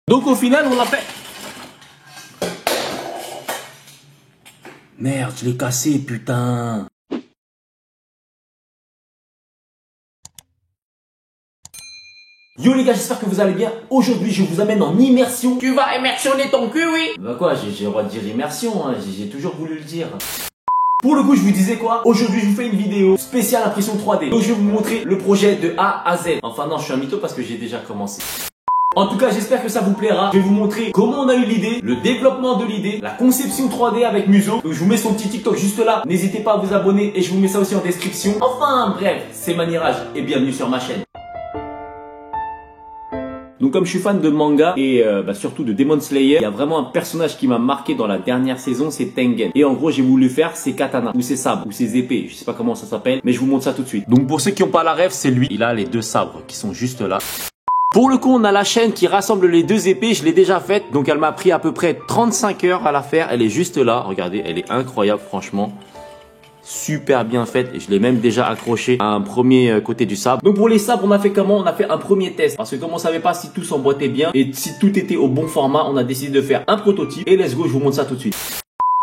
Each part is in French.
Donc au final, on l'a fait. Merde, je l'ai cassé, putain. Yo les gars, j'espère que vous allez bien. Aujourd'hui, je vous amène en immersion. Tu vas immersionner ton cul, oui? Bah quoi, j'ai le droit de dire immersion, hein. J'ai toujours voulu le dire. Pour le coup, je vous disais quoi? Aujourd'hui, je vous fais une vidéo spéciale impression 3D. Donc, je vais vous montrer le projet de A à Z. Enfin non, je suis un mytho parce que j'ai déjà commencé. En tout cas, j'espère que ça vous plaira. Je vais vous montrer comment on a eu l'idée, le développement de l'idée, la conception 3D avec Muso. Donc, je vous mets son petit TikTok juste là. N'hésitez pas à vous abonner et je vous mets ça aussi en description. Enfin, bref, c'est Manirage et bienvenue sur ma chaîne. Donc comme je suis fan de manga et surtout de Demon Slayer, il y a vraiment un personnage qui m'a marqué dans la dernière saison, c'est Tengen. Et en gros, j'ai voulu faire ses katanas, ou ses sabres, ou ses épées, je sais pas comment ça s'appelle, mais je vous montre ça tout de suite. Donc pour ceux qui n'ont pas la rêve, c'est lui. Il a les deux sabres qui sont juste là. Pour le coup, on a la chaîne qui rassemble les deux épées, je l'ai déjà faite, donc elle m'a pris à peu près 35 heures à la faire. Elle est juste là, regardez, elle est incroyable franchement. Super bien faite et je l'ai même déjà accroché à un premier côté du sabre. Donc pour les sabres, on a fait comment? On a fait un premier test parce que comme on savait pas si tout s'emboîtait bien et si tout était au bon format, on a décidé de faire un prototype et let's go, je vous montre ça tout de suite.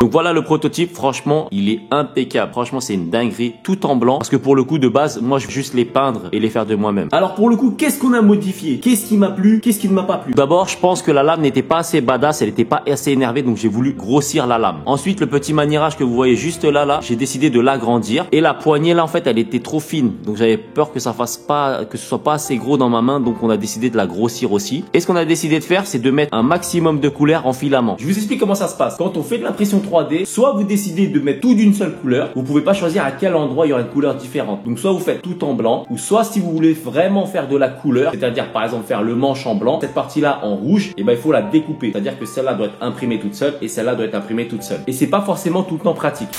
Donc voilà le prototype, franchement il est impeccable, franchement c'est une dinguerie, tout en blanc parce que pour le coup de base moi je vais juste les peindre et les faire de moi-même. Alors pour le coup qu'est-ce qu'on a modifié? Qu'est-ce qui m'a plu? Qu'est-ce qui ne m'a pas plu? D'abord je pense que la lame n'était pas assez badass, elle n'était pas assez énervée, donc j'ai voulu grossir la lame. Ensuite le petit manirage que vous voyez juste là, j'ai décidé de l'agrandir et la poignée là en fait elle était trop fine, donc j'avais peur que ça fasse pas, que ce soit pas assez gros dans ma main, donc on a décidé de la grossir aussi. Et ce qu'on a décidé de faire c'est de mettre un maximum de couleurs en filament. Je vous explique comment ça se passe. Quand on fait de l'impression 3D, soit vous décidez de mettre tout d'une seule couleur, vous pouvez pas choisir à quel endroit il y aura une couleur différente. Donc soit vous faites tout en blanc, ou soit si vous voulez vraiment faire de la couleur, c'est-à-dire par exemple faire le manche en blanc, cette partie-là en rouge, et ben il faut la découper. C'est-à-dire que celle-là doit être imprimée toute seule et celle-là doit être imprimée toute seule. Et c'est pas forcément tout le temps pratique.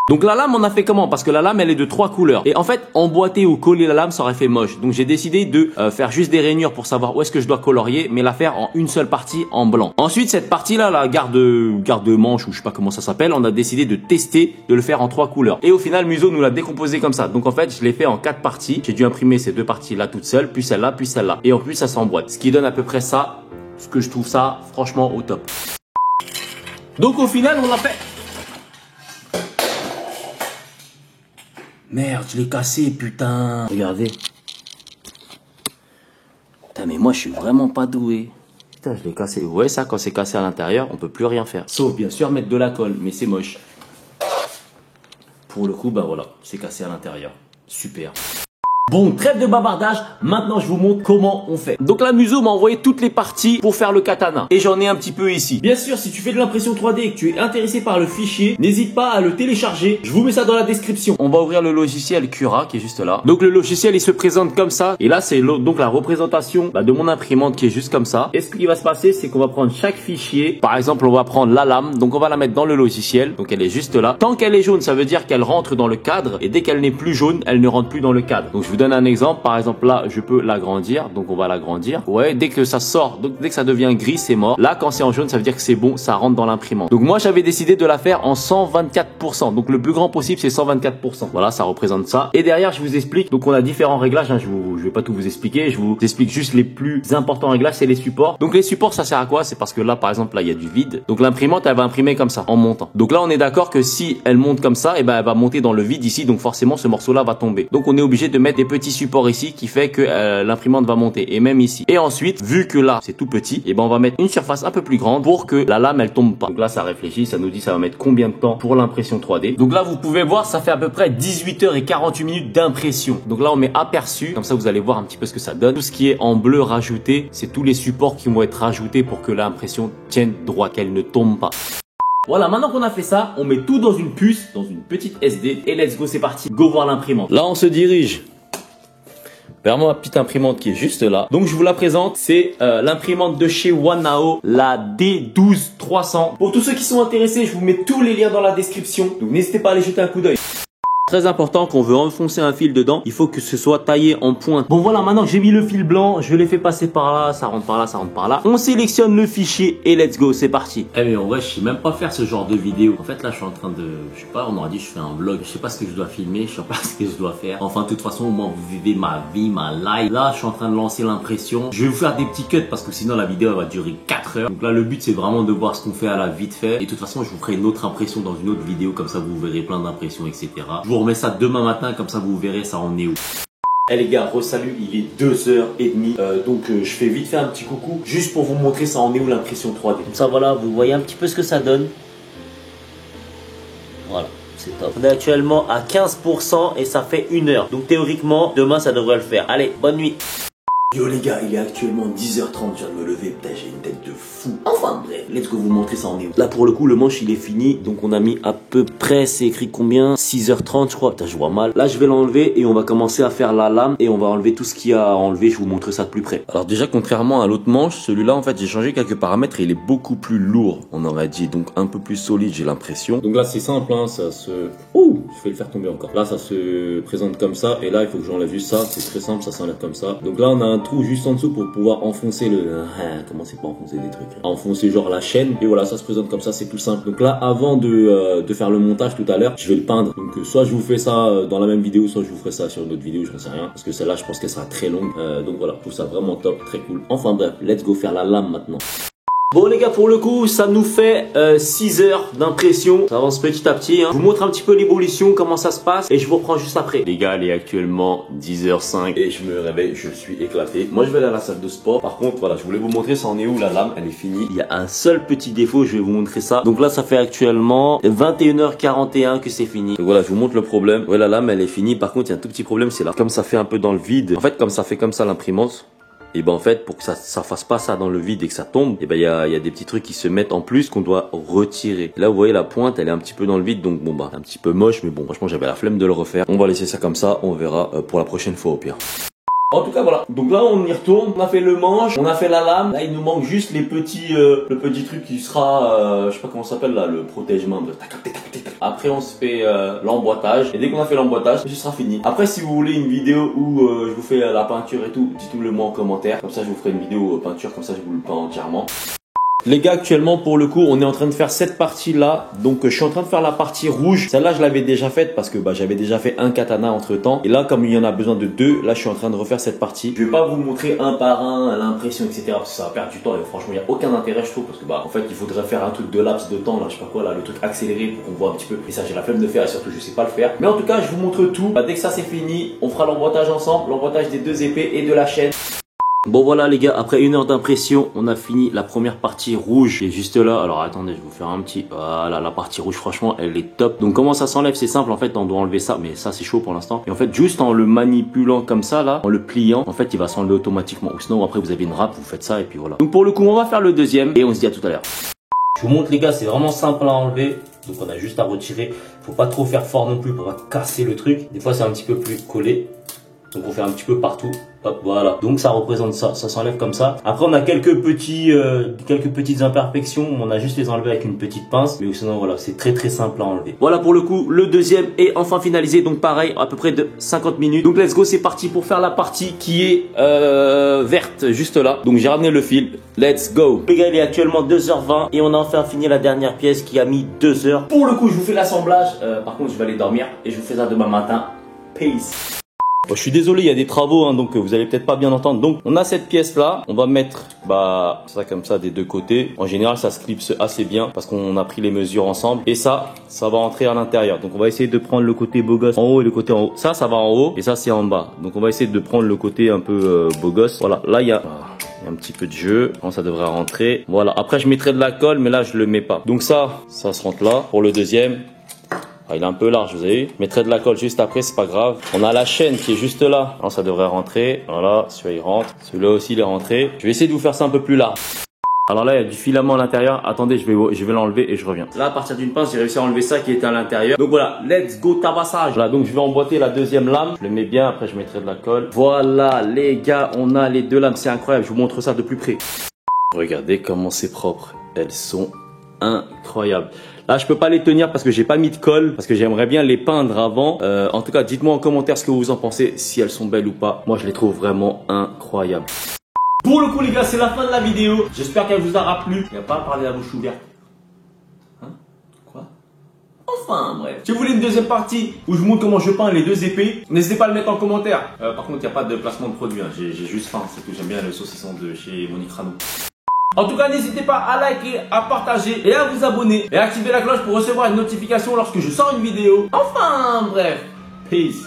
Donc la lame on a fait comment? Parce que la lame elle est de 3 couleurs et en fait emboîter ou coller la lame ça aurait fait moche. Donc j'ai décidé de faire juste des rainures pour savoir où est-ce que je dois colorier, mais la faire en une seule partie en blanc. Ensuite cette partie là, la garde-manche ou je sais pas comment ça s'appelle, on a décidé de tester de le faire en 3 couleurs. Et au final Muso nous l'a décomposé comme ça. Donc en fait je l'ai fait en 4 parties. J'ai dû imprimer ces deux parties là toutes seules, puis celle-là, puis celle-là. Et en plus ça s'emboîte. Ce qui donne à peu près ça, ce que je trouve ça franchement au top. Donc au final on l'a fait. Merde, je l'ai cassé, putain. Regardez. Putain, mais moi, je suis vraiment pas doué. Putain, je l'ai cassé. Vous voyez ça, quand c'est cassé à l'intérieur, on peut plus rien faire. Sauf, bien sûr, mettre de la colle, mais c'est moche. Pour le coup, bah voilà, c'est cassé à l'intérieur. Super. Bon, trêve de bavardage, maintenant je vous montre comment on fait. Donc la Muso m'a envoyé toutes les parties pour faire le katana. Et j'en ai un petit peu ici. Bien sûr, si tu fais de l'impression 3D et que tu es intéressé par le fichier, n'hésite pas à le télécharger. Je vous mets ça dans la description. On va ouvrir le logiciel Cura qui est juste là. Donc le logiciel il se présente comme ça. Et là c'est donc la représentation de mon imprimante qui est juste comme ça. Et ce qui va se passer, c'est qu'on va prendre chaque fichier. Par exemple, on va prendre la lame. Donc on va la mettre dans le logiciel. Donc elle est juste là. Tant qu'elle est jaune, ça veut dire qu'elle rentre dans le cadre. Et dès qu'elle n'est plus jaune, elle ne rentre plus dans le cadre. Donc je vous donne un exemple, par exemple là je peux l'agrandir, donc on va l'agrandir. Ouais, dès que ça sort, donc dès que ça devient gris c'est mort. Là quand c'est en jaune ça veut dire que c'est bon, ça rentre dans l'imprimante. Donc moi j'avais décidé de la faire en 124%, donc le plus grand possible c'est 124%. Voilà, ça représente ça. Et derrière je vous explique, donc on a différents réglages, hein. Je vais pas tout vous expliquer, je vous explique juste les plus importants réglages, c'est les supports. Donc les supports ça sert à quoi? C'est parce que là par exemple là il y a du vide, donc l'imprimante elle va imprimer comme ça en montant. Donc là on est d'accord que si elle monte comme ça, et ben elle va monter dans le vide ici, donc forcément ce morceau là va tomber. Donc on est obligé de mettre des petits supports ici qui fait que l'imprimante va monter, et même ici. Et ensuite vu que là c'est tout petit, et ben on va mettre une surface un peu plus grande pour que la lame elle tombe pas. Donc là ça réfléchit, ça nous dit ça va mettre combien de temps pour l'impression 3D. Donc là vous pouvez voir ça fait à peu près 18h48 d'impression. Donc là on met aperçu, comme ça vous allez voir un petit peu ce que ça donne. Tout ce qui est en bleu rajouté, c'est tous les supports qui vont être rajoutés pour que l'impression tienne droit, qu'elle ne tombe pas. Voilà, maintenant qu'on a fait ça, on met tout dans une puce, dans une petite SD, et let's go, c'est parti, go voir l'imprimante. Là on se dirige vers ma petite imprimante qui est juste là. Donc je vous la présente, c'est l'imprimante de chez Wanao, la D12300. Pour tous ceux qui sont intéressés, je vous mets tous les liens dans la description. Donc n'hésitez pas à aller jeter un coup d'œil. Très important, quand on veut enfoncer un fil dedans, il faut que ce soit taillé en pointe. Bon voilà, maintenant que j'ai mis le fil blanc, je l'ai fait passer par là, ça rentre par là, ça rentre par là. On sélectionne le fichier et let's go, c'est parti. Eh mais en vrai, je sais même pas faire ce genre de vidéo. En fait là, je suis en train de, je sais pas, on aurait dit je fais un vlog, je sais pas ce que je dois filmer, je sais pas ce que je dois faire. Enfin, de toute façon, moi, vous vivez ma vie, ma life. Là, je suis en train de lancer l'impression. Je vais vous faire des petits cuts parce que sinon la vidéo elle va durer 4 heures. Donc là, le but c'est vraiment de voir ce qu'on fait à la vite fait. Et de toute façon, je vous ferai une autre impression dans une autre vidéo, comme ça vous verrez plein d'impressions, etc. Je vous remets ça demain matin. Comme ça vous verrez ça en est où. Eh les gars, re-salut, il est 2h30, donc je fais vite fait un petit coucou, juste pour vous montrer ça en est où l'impression 3D. Comme ça voilà, vous voyez un petit peu ce que ça donne. Voilà, c'est top. On est actuellement à 15% et ça fait 1 heure. Donc théoriquement, demain ça devrait le faire. Allez, bonne nuit. Yo les gars, il est actuellement 10h30, je viens de me lever, putain j'ai une tête de fou. Enfin bref, let's go vous montrer ça en est où. Là pour le coup le manche il est fini, donc on a mis à peu près, c'est écrit combien, 6h30 je crois, putain je vois mal. Là je vais l'enlever et on va commencer à faire la lame et on va enlever tout ce qu'il y a à enlever, je vous montre ça de plus près. Alors déjà contrairement à l'autre manche, celui-là en fait j'ai changé quelques paramètres et il est beaucoup plus lourd, on aurait dit, donc un peu plus solide j'ai l'impression. Donc là c'est simple, hein, ça se... Ouh, je vais le faire tomber encore. Là ça se présente comme ça et là il faut que j'enlève juste ça, c'est très simple, ça s'enlève comme ça. Donc là on a un trou juste en dessous pour pouvoir enfoncer le... comment c'est pas enfoncer des trucs, enfoncer genre la chaîne et voilà ça se présente comme ça, c'est tout simple. Donc là avant de faire le montage tout à l'heure, je vais le peindre. Donc soit je vous fais ça dans la même vidéo, soit je vous ferai ça sur une autre vidéo, je ne sais rien, parce que celle-là je pense qu'elle sera très longue. Donc voilà, je trouve ça vraiment top, très cool. Enfin bref, let's go faire la lame maintenant. Bon les gars, pour le coup ça nous fait 6 heures d'impression, ça avance petit à petit, hein. Je vous montre un petit peu l'évolution, comment ça se passe et je vous reprends juste après. Les gars, il est actuellement 10h05 et je me réveille, je suis éclaté. Moi je vais aller à la salle de sport. Par contre voilà, je voulais vous montrer ça en est où la lame, elle est finie. Il y a un seul petit défaut, je vais vous montrer ça. Donc là ça fait actuellement 21h41 que c'est fini. Donc voilà, je vous montre le problème. Ouais, la lame elle est finie, par contre il y a un tout petit problème, c'est là. Comme ça fait un peu dans le vide, en fait comme ça fait comme ça l'imprimante. Et ben en fait pour que ça fasse pas ça dans le vide et que ça tombe, et ben il y a des petits trucs qui se mettent en plus qu'on doit retirer. Là vous voyez la pointe elle est un petit peu dans le vide, donc bon bah un petit peu moche, mais bon franchement j'avais la flemme de le refaire. On va laisser ça comme ça, on verra pour la prochaine fois au pire. En tout cas voilà, donc là on y retourne, on a fait le manche, on a fait la lame, là il nous manque juste les petits, le petit truc qui sera, je sais pas comment ça s'appelle là, le protège-main. Après on se fait l'emboîtage, et dès qu'on a fait l'emboîtage, ce sera fini. Après si vous voulez une vidéo où je vous fais la peinture et tout, dites-le moi en commentaire, comme ça je vous ferai une vidéo peinture, comme ça je vous le peins entièrement. Les gars, actuellement pour le coup on est en train de faire cette partie là, donc je suis en train de faire la partie rouge. Celle là je l'avais déjà faite parce que j'avais déjà fait un katana entre temps, et là comme il y en a besoin de 2, là je suis en train de refaire cette partie. Je vais pas vous montrer un par un l'impression etc, parce que ça va perdre du temps et franchement il n'y a aucun intérêt je trouve, parce que en fait il faudrait faire un truc de laps de temps là, je sais pas quoi là, le truc accéléré pour qu'on voit un petit peu, et ça j'ai la flemme de faire et surtout je sais pas le faire. Mais en tout cas je vous montre tout, dès que ça c'est fini on fera l'emboîtage ensemble, l'emboîtage des 2 épées et de la chaîne. Bon voilà les gars, après 1 heure d'impression, on a fini la première partie rouge qui est juste là. Alors attendez, je vais vous faire un petit... Voilà, la partie rouge franchement elle est top. Donc comment ça s'enlève? C'est simple en fait, on doit enlever ça, mais ça c'est chaud pour l'instant. Et en fait juste en le manipulant comme ça là, en le pliant, en fait il va s'enlever automatiquement. Ou sinon après vous avez une râpe, vous faites ça et puis voilà. Donc pour le coup on va faire le deuxième et on se dit à tout à l'heure. Je vous montre les gars, c'est vraiment simple à enlever. Donc on a juste à retirer. Faut pas trop faire fort non plus pour pas casser le truc. Des fois c'est un petit peu plus collé. Donc on fait un petit peu partout, hop, voilà. Donc ça représente ça, ça s'enlève comme ça. Après on a quelques petites imperfections, on a juste les enlever avec une petite pince, mais sinon voilà, c'est très très simple à enlever. Voilà pour le coup, le deuxième est enfin finalisé, donc pareil, à peu près de 50 minutes. Donc let's go, c'est parti pour faire la partie qui est verte, juste là. Donc j'ai ramené le fil, let's go. Les gars, il est actuellement 2h20 et on a enfin fini la dernière pièce qui a mis 2 heures. Pour le coup, je vous fais l'assemblage, par contre je vais aller dormir et je vous fais ça demain matin. Peace. Bon, je suis désolé, il y a des travaux, hein, donc vous allez peut-être pas bien entendre. Donc on a cette pièce là, on va mettre ça comme ça des deux côtés. En général ça se clipse assez bien parce qu'on a pris les mesures ensemble. Et ça va entrer à l'intérieur. Donc on va essayer de prendre le côté beau gosse en haut et le côté en haut. Ça va en haut et ça c'est en bas. Donc on va essayer de prendre le côté un peu beau gosse. Voilà, là il y a un petit peu de jeu, ça devrait rentrer. Voilà, après je mettrai de la colle, mais là je le mets pas. Donc ça se rentre là. Pour le deuxième, il est un peu large, vous avez vu. Je mettrai de la colle juste après, c'est pas grave. On a la chaîne qui est juste là. Alors, ça devrait rentrer. Voilà, celui-là il rentre. Celui-là aussi il est rentré. Je vais essayer de vous faire ça un peu plus large. Alors là, il y a du filament à l'intérieur. Attendez, je vais l'enlever et je reviens. Là, à partir d'une pince, j'ai réussi à enlever ça qui était à l'intérieur. Donc voilà, let's go tabassage. Voilà, donc je vais emboîter la deuxième lame. Je le mets bien, après je mettrai de la colle. Voilà, les gars, on a les deux lames. C'est incroyable, je vous montre ça de plus près. Regardez comment c'est propre. Elles sont incroyables. Là, je peux pas les tenir parce que j'ai pas mis de colle, parce que j'aimerais bien les peindre avant. En tout cas, dites-moi en commentaire ce que vous en pensez, si elles sont belles ou pas. Moi, je les trouve vraiment incroyables. Pour le coup, les gars, c'est la fin de la vidéo. J'espère qu'elle vous aura plu. Il n'y a pas à parler à la bouche ouverte. Hein? Quoi? Enfin, bref. Si vous voulez une deuxième partie où je vous montre comment je peins les deux épées, n'hésitez pas à le mettre en commentaire. Par contre, il n'y a pas de placement de produit. Hein. J'ai juste faim, c'est tout. J'aime bien le saucisson de chez Monique Rano. En tout cas, n'hésitez pas à liker, à partager et à vous abonner. Et à activer la cloche pour recevoir une notification lorsque je sors une vidéo. Enfin, bref. Peace.